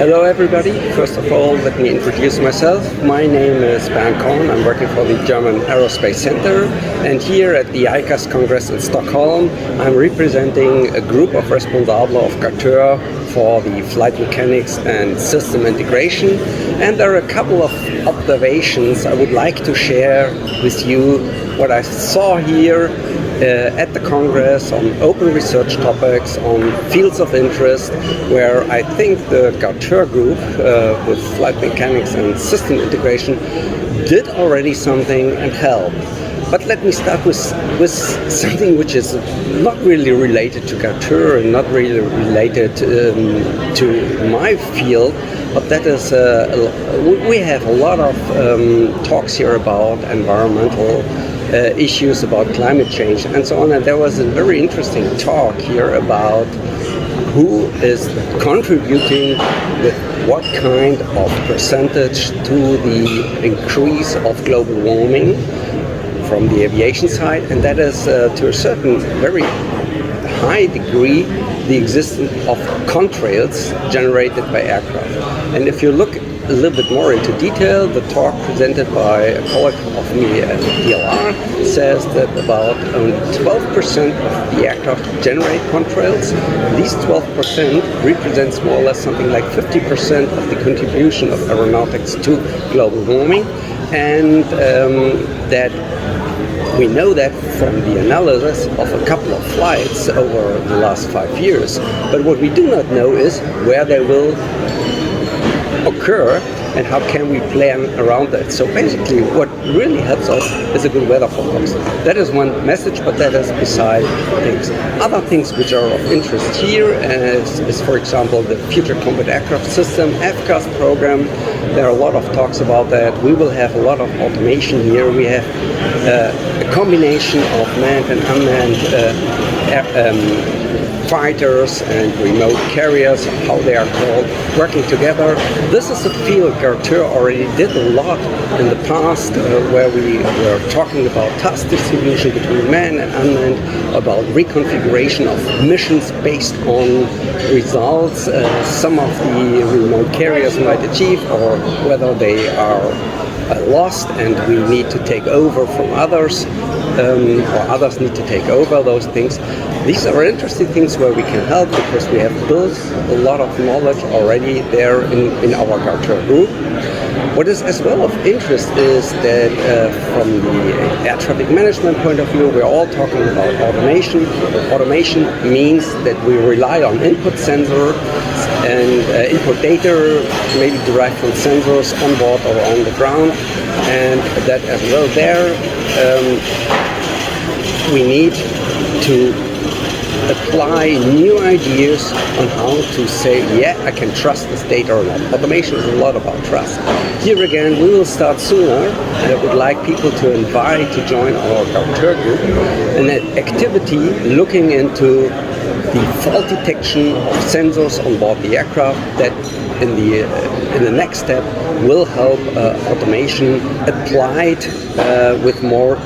Hello everybody. First of all, let me introduce myself. My name is Korn. I'm working for the German Aerospace Center, and here at the ICAS Congress in Stockholm, I'm representing a group of Responsables of GARTEUR for the flight mechanics and system integration. And there are a couple of observations I would like to share with you what I saw here at the Congress on open research topics, on fields of interest, where I think the GARTEUR group with flight mechanics and system integration did already something and helped. But let me start with something which is not really related to GARTEUR and not really related to my field, but that is, we have a lot of talks here about environmental issues, about climate change and so on, and there was a very interesting talk here about who is contributing with what kind of percentage to the increase of global warming from the aviation side, and that is to a certain very high degree the existence of contrails generated by aircraft. And if you look a little bit more into detail, the talk presented by a colleague of me at DLR says that about only 12% of the aircraft generate contrails. These 12% represents more or less something like 50% of the contribution of aeronautics to global warming, and that we know that from the analysis of a couple of flights over the last 5 years. But what we do not know is where they will occur and how can we plan around that. So basically what really helps us is a good weather forecast. That is one message, but that is beside things. Other things which are of interest here is for example the Future Combat Aircraft System FCAS program. There are a lot of talks about that. We will have a lot of automation here. We have a combination of manned and unmanned fighters and remote carriers, how they are called, working together. This is a field GARTEUR already did a lot in the past, where we were talking about task distribution between manned and unmanned, about reconfiguration of missions based on results some of the remote carriers might achieve, or whether they are lost and we need to take over from others, or others need to take over those things. These are interesting things where we can help because we have built a lot of knowledge already there in our GARTEUR group. What is as well of interest is that from the air traffic management point of view, we're all talking about automation. Automation means that we rely on input sensors and input data, maybe derived from sensors on board or on the ground, and that as well there we need to apply new ideas on how to say, yeah, I can trust this data or not. Automation is a lot about trust. Here again, we will start sooner, and I would like people to invite to join our GARTEUR group, an activity looking into the fault detection of sensors on board the aircraft that in the next step will help automation applied with more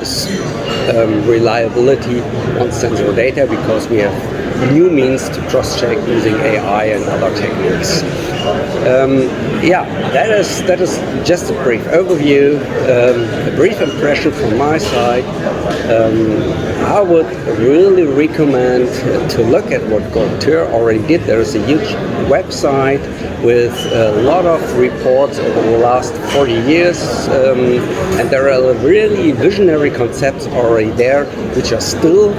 reliability on sensor data, because we have new means to cross-check using AI and other techniques. Yeah, that is just a brief overview, a brief impression from my side. I would really recommend to look at what GARTEUR already did. There is a huge website with a lot of reports over the last 40 years, and there are really visionary concepts already there which are still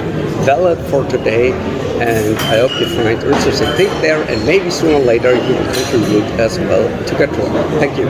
valid for today, and I hope you find interesting things there, and maybe sooner or later you will contribute as well to GARTEUR. Thank you.